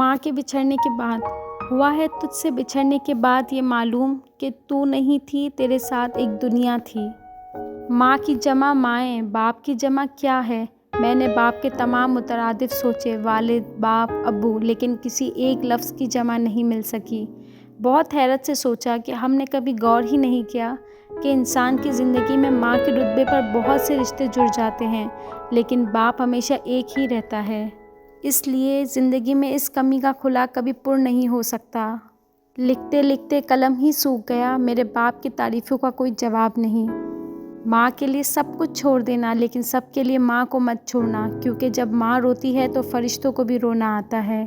माँ के बिछड़ने के बाद हुआ है तुझसे बिछड़ने के बाद ये मालूम कि तू नहीं थी, तेरे साथ एक दुनिया थी। माँ की जमा माएँ, बाप की जमा क्या है। मैंने बाप के तमाम मुतरादिफ सोचे, वालिद, बाप, अब्बू, लेकिन किसी एक लफ्ज़ की जमा नहीं मिल सकी। बहुत हैरत से सोचा कि हमने कभी गौर ही नहीं किया कि इंसान की ज़िंदगी में माँ के रुतबे पर बहुत से रिश्ते जुड़ जाते हैं, लेकिन बाप हमेशा एक ही रहता है। इसलिए ज़िंदगी में इस कमी का खुला कभी पूर्ण नहीं हो सकता। लिखते लिखते कलम ही सूख गया, मेरे बाप की तारीफ़ों का कोई जवाब नहीं। माँ के लिए सब कुछ छोड़ देना, लेकिन सबके लिए माँ को मत छोड़ना, क्योंकि जब माँ रोती है तो फरिश्तों को भी रोना आता है।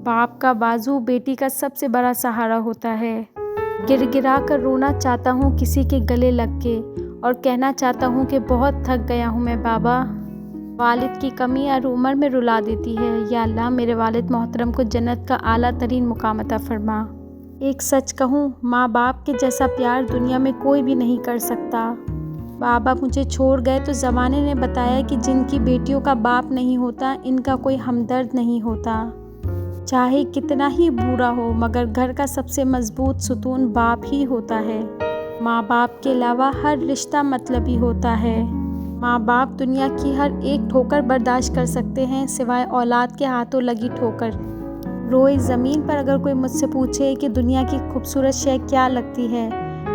बाप का बाजू बेटी का सबसे बड़ा सहारा होता है। गिरगिरा कर रोना चाहता हूँ किसी के गले लग के, और कहना चाहता हूँ कि बहुत थक गया हूँ मैं बाबा। वालिद की कमी हर उम्र में रुला देती है। या अल्लाह, मेरे वालिद मोहतरम को जन्नत का आला तरीन मुकाम अता फरमा। एक सच कहूँ, माँ बाप के जैसा प्यार दुनिया में कोई भी नहीं कर सकता। बाबा मुझे छोड़ गए तो ज़माने ने बताया कि जिनकी बेटियों का बाप नहीं होता, इनका कोई हमदर्द नहीं होता। चाहे कितना ही बुरा हो, मगर घर का सबसे मजबूत सुतून बाप ही होता है। माँ बाप के अलावा हर रिश्ता मतलबी होता है। माँ बाप दुनिया की हर एक ठोकर बर्दाश्त कर सकते हैं, सिवाय औलाद के हाथों लगी ठोकर। रोए ज़मीन पर अगर कोई मुझसे पूछे कि दुनिया की खूबसूरत शय क्या लगती है,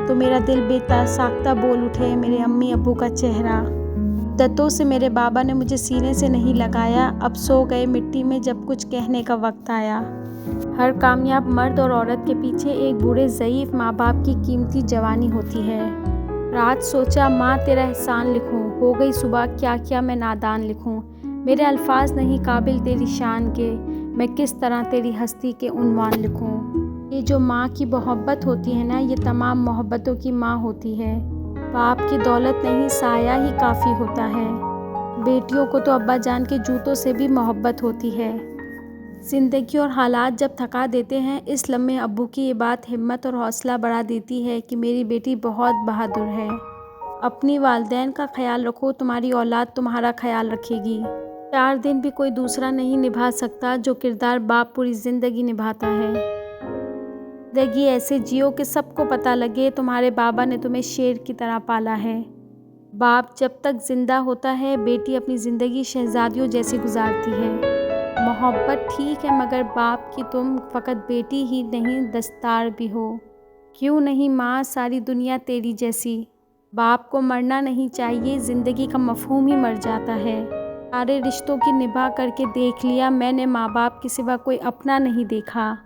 तो मेरा दिल बेसाख्ता बोल उठे, मेरे अम्मी अब्बू का चेहरा। दत्तों से मेरे बाबा ने मुझे सीने से नहीं लगाया, अब सो गए मिट्टी में जब कुछ कहने का वक्त आया। हर कामयाब मर्द और औरत के पीछे एक बूढ़े ज़ईफ़ माँ बाप की कीमती जवानी होती है। रात सोचा माँ तेरा एहसान लिखूं, हो गई सुबह क्या क्या मैं नादान लिखूं। मेरे अल्फाज नहीं काबिल तेरी शान के, मैं किस तरह तेरी हस्ती के उन्वान लिखूं। ये जो माँ की मोहब्बत होती है ना, ये तमाम मोहब्बतों की माँ होती है। बाप की दौलत नहीं, साया ही काफ़ी होता है। बेटियों को तो अब्बा जान के जूतों से भी मोहब्बत होती है। ज़िंदगी और हालात जब थका देते हैं, इस लम्हे अब्बू की ये बात हिम्मत और हौसला बढ़ा देती है कि मेरी बेटी बहुत बहादुर है। अपनी वालिदैन का ख्याल रखो, तुम्हारी औलाद तुम्हारा ख्याल रखेगी। 4 दिन भी कोई दूसरा नहीं निभा सकता जो किरदार बाप पूरी ज़िंदगी निभाता है। ज़िंदगी ऐसे जियो कि सबको पता लगे तुम्हारे बाबा ने तुम्हें शेर की तरह पाला है। बाप जब तक ज़िंदा होता है, बेटी अपनी ज़िंदगी शहज़ादियों जैसी गुजारती है। मोहब्बत ठीक है, मगर बाप की तुम फ़कत बेटी ही नहीं, दस्तार भी हो। क्यों नहीं माँ, सारी दुनिया तेरी जैसी। बाप को मरना नहीं चाहिए, ज़िंदगी का मफ़हूम ही मर जाता है। सारे रिश्तों की निभा करके देख लिया, मैंने माँ बाप के सिवा कोई अपना नहीं देखा।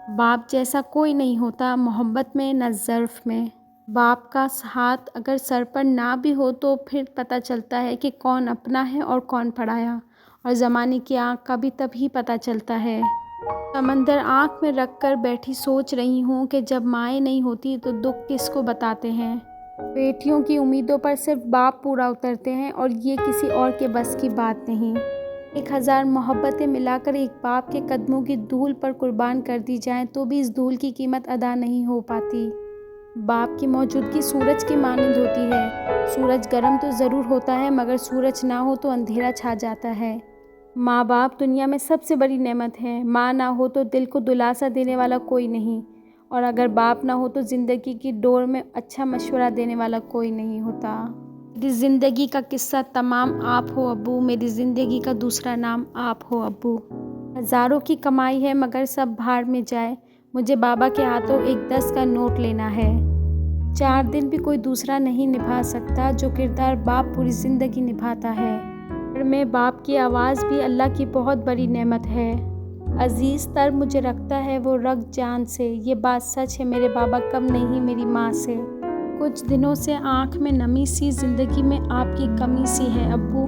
बाप जैसा कोई नहीं होता, मोहब्बत में न ज़र्फ़ में। बाप का हाथ अगर सर पर ना भी हो तो फिर पता चलता है कि कौन अपना है और कौन पराया, और ज़माने की आँख का भी तभी पता चलता है। समंदर आँख में रख कर बैठी सोच रही हूँ कि जब माएँ नहीं होती तो दुख किसको बताते हैं। बेटियों की उम्मीदों पर सिर्फ बाप पूरा उतरते हैं, और ये किसी और के बस की बात नहीं। 1000 मोहब्बतें मिलाकर एक बाप के कदमों की धूल पर कुर्बान कर दी जाएं तो भी इस धूल की कीमत अदा नहीं हो पाती। बाप की मौजूदगी सूरज की मानंद होती है। सूरज गर्म तो ज़रूर होता है, मगर सूरज ना हो तो अंधेरा छा जाता है। माँ बाप दुनिया में सबसे बड़ी नेमत है। माँ ना हो तो दिल को दिलासा देने वाला कोई नहीं, और अगर बाप ना हो तो ज़िंदगी की डोर में अच्छा मशवरा देने वाला कोई नहीं होता। मेरी ज़िंदगी का किस्सा तमाम आप हो अब्बू, मेरी ज़िंदगी का दूसरा नाम आप हो अब्बू। हज़ारों की कमाई है, मगर सब भाड़ में जाए, मुझे बाबा के हाथों एक 10 का नोट लेना है। 4 दिन भी कोई दूसरा नहीं निभा सकता जो किरदार बाप पूरी ज़िंदगी निभाता है। घर में बाप की आवाज़ भी अल्लाह की बहुत बड़ी नेमत है। अजीज़ तर मुझे रखता है वो रग जान से, ये बात सच है मेरे बाबा कम नहीं मेरी माँ से। कुछ दिनों से आँख में नमी सी, ज़िंदगी में आपकी कमी सी है अब्बू।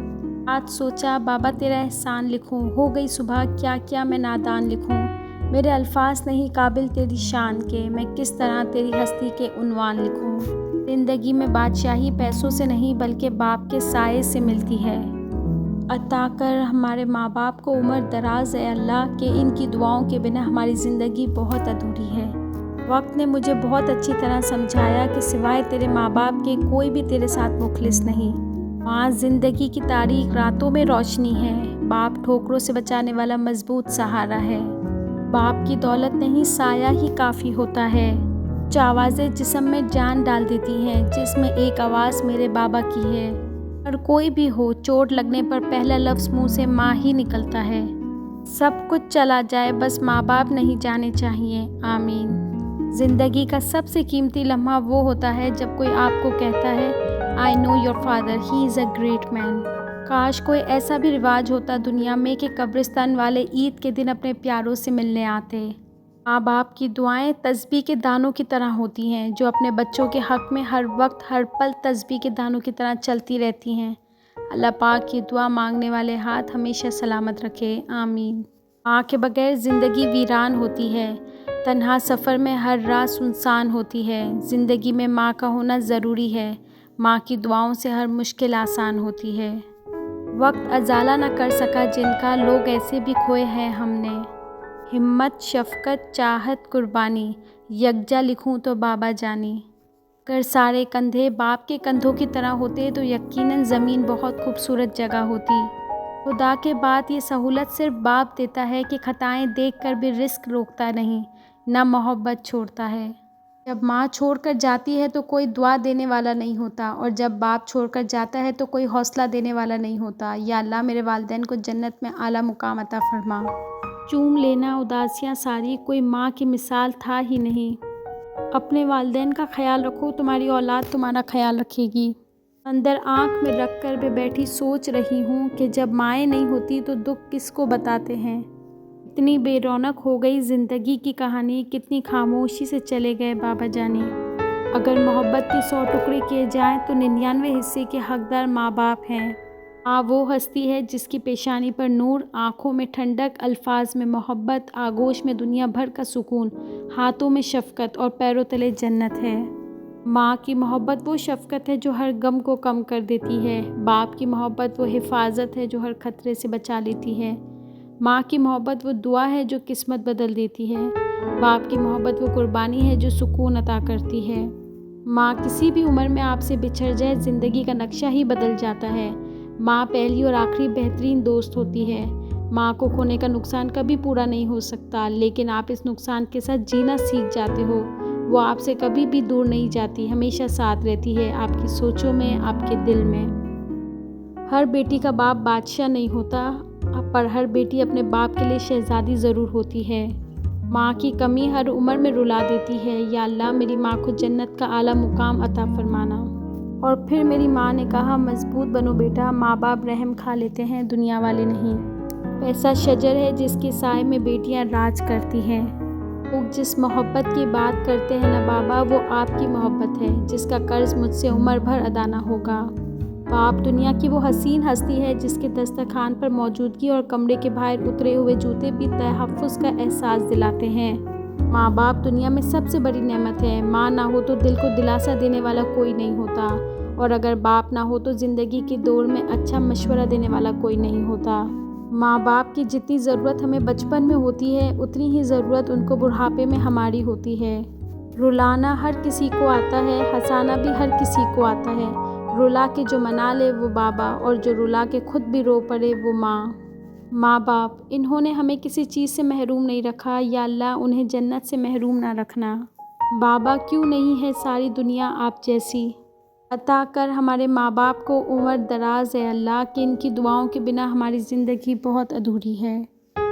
आज सोचा बाबा तेरा एहसान लिखूं, हो गई सुबह क्या क्या मैं नादान लिखूं। मेरे अल्फाज नहीं काबिल तेरी शान के, मैं किस तरह तेरी हस्ती के उन्वान लिखूं। ज़िंदगी में बादशाही पैसों से नहीं बल्कि बाप के साये से मिलती है। अता कर हमारे माँ बाप को उम्र दराज है अल्लाह, के इनकी दुआओं के बिना हमारी ज़िंदगी बहुत अधूरी है। वक्त ने मुझे बहुत अच्छी तरह समझाया कि सिवाय तेरे माँ बाप के कोई भी तेरे साथ मुखलिस नहीं। माँ ज़िंदगी की तारीक रातों में रोशनी है, बाप ठोकरों से बचाने वाला मजबूत सहारा है। باپ کی دولت نہیں، سایہ ہی کافی ہوتا ہے۔ کچھ آوازیں جسم میں جان ڈال دیتی ہیں، جس میں ایک آواز میرے بابا کی ہے۔ اور کوئی بھی ہو، چوٹ لگنے پر پہلا لفظ منہ سے ماں ہی نکلتا ہے۔ سب کچھ چلا جائے، بس ماں باپ نہیں جانے چاہیے، آمین۔ زندگی کا سب سے قیمتی لمحہ وہ ہوتا ہے جب کوئی آپ کو کہتا ہے I know your father, he is a great man۔ کاش کوئی ایسا بھی رواج ہوتا دنیا میں کہ قبرستان والے عید کے دن اپنے پیاروں سے ملنے آتے۔ ماں باپ کی دعائیں تسبیح کے دانوں کی طرح ہوتی ہیں، جو اپنے بچوں کے حق میں ہر وقت ہر پل تسبیح کے دانوں کی طرح چلتی رہتی ہیں۔ اللہ پاک کی دعا مانگنے والے ہاتھ ہمیشہ سلامت رکھے، آمین۔ ماں کے بغیر زندگی ویران ہوتی ہے، تنہا سفر میں ہر راہ سنسان ہوتی ہے۔ زندگی میں ماں کا ہونا ضروری ہے، ماں کی دعاؤں سے ہر مشکل آسان ہوتی ہے۔ وقت ازالہ نہ کر سکا جن کا، لوگ ایسے بھی کھوئے ہیں ہم نے۔ ہمت، شفقت، چاہت، قربانی، یکجا لکھوں تو بابا جانی۔ اگر سارے کندھے باپ کے کندھوں کی طرح ہوتے تو یقیناً زمین بہت خوبصورت جگہ ہوتی۔ خدا کے بعد یہ سہولت صرف باپ دیتا ہے کہ خطائیں دیکھ کر بھی رزق روکتا نہیں، نہ محبت چھوڑتا ہے۔ جب ماں چھوڑ کر جاتی ہے تو کوئی دعا دینے والا نہیں ہوتا، اور جب باپ چھوڑ کر جاتا ہے تو کوئی حوصلہ دینے والا نہیں ہوتا۔ یا اللہ میرے والدین کو جنت میں اعلیٰ مقام عطا فرما۔ چوم لینا اداسیاں ساری، کوئی ماں کی مثال تھا ہی نہیں۔ اپنے والدین کا خیال رکھو، تمہاری اولاد تمہارا خیال رکھے گی۔ اندر آنکھ میں رکھ کر میں بیٹھی سوچ رہی ہوں کہ جب مائیں نہیں ہوتی تو دکھ کس کو بتاتے ہیں۔ اتنی بے رونق ہو گئی زندگی کی کہانی، کتنی خاموشی سے چلے گئے بابا جانی۔ اگر محبت کے 100 ٹکڑے کیے جائیں تو 99 حصے کے حقدار ماں باپ ہیں۔ ماں وہ ہستی ہے جس کی پیشانی پر نور، آنکھوں میں ٹھنڈک، الفاظ میں محبت، آغوش میں دنیا بھر کا سکون، ہاتھوں میں شفقت اور پیروں تلے جنت ہے۔ ماں کی محبت وہ شفقت ہے جو ہر غم کو کم کر دیتی ہے۔ باپ کی محبت وہ حفاظت ہے جو ہر خطرے سے بچا لیتی ہے۔ ماں کی محبت وہ دعا ہے جو قسمت بدل دیتی ہے۔ باپ کی محبت وہ قربانی ہے جو سکون عطا کرتی ہے۔ ماں کسی بھی عمر میں آپ سے بچھڑ جائے، زندگی کا نقشہ ہی بدل جاتا ہے۔ ماں پہلی اور آخری بہترین دوست ہوتی ہے۔ ماں کو کھونے کا نقصان کبھی پورا نہیں ہو سکتا، لیکن آپ اس نقصان کے ساتھ جینا سیکھ جاتے ہو۔ وہ آپ سے کبھی بھی دور نہیں جاتی، ہمیشہ ساتھ رہتی ہے، آپ کی سوچوں میں، آپ کے دل میں۔ ہر بیٹی کا باپ بادشاہ نہیں ہوتا، پر ہر بیٹی اپنے باپ کے لیے شہزادی ضرور ہوتی ہے۔ ماں کی کمی ہر عمر میں رلا دیتی ہے۔ یا اللہ میری ماں کو جنت کا اعلیٰ مقام عطا فرمانا۔ اور پھر میری ماں نے کہا، مضبوط بنو بیٹا، ماں باپ رحم کھا لیتے ہیں، دنیا والے نہیں۔ ایسا شجر ہے جس کے سائے میں بیٹیاں راج کرتی ہیں۔ لوگ جس محبت کی بات کرتے ہیں نا بابا، وہ آپ کی محبت ہے، جس کا قرض مجھ سے عمر بھر ادا نہ ہوگا۔ باپ دنیا کی وہ حسین ہستی ہے جس کے دسترخوان پر موجودگی اور کمرے کے باہر اترے ہوئے جوتے بھی تحفظ کا احساس دلاتے ہیں۔ ماں باپ دنیا میں سب سے بڑی نعمت ہے۔ ماں نہ ہو تو دل کو دلاسا دینے والا کوئی نہیں ہوتا، اور اگر باپ نہ ہو تو زندگی کے دور میں اچھا مشورہ دینے والا کوئی نہیں ہوتا۔ ماں باپ کی جتنی ضرورت ہمیں بچپن میں ہوتی ہے، اتنی ہی ضرورت ان کو بڑھاپے میں ہماری ہوتی ہے۔ رلانا ہر کسی کو آتا ہے، ہنسانا بھی ہر کسی کو آتا ہے۔ رلا کے جو منا لے وہ بابا، اور جو رلا کے خود بھی رو پڑے وہ ماں۔ ماں باپ، انہوں نے ہمیں کسی چیز سے محروم نہیں رکھا، یا اللہ انہیں جنت سے محروم نہ رکھنا۔ بابا کیوں نہیں ہے ساری دنیا آپ جیسی؟ عطا کر ہمارے ماں باپ کو عمر دراز اے اللہ، کہ ان کی دعاؤں کے بنا ہماری زندگی بہت ادھوری ہے۔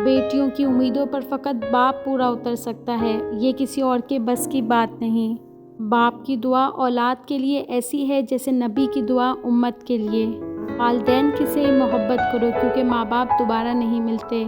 بیٹیوں کی امیدوں پر فقط باپ پورا اتر سکتا ہے، یہ کسی اور کے بس کی بات نہیں۔ باپ کی دعا اولاد کے لیے ایسی ہے جیسے نبی کی دعا امت کے لیے۔ والدین سے محبت کرو کیونکہ ماں باپ دوبارہ نہیں ملتے۔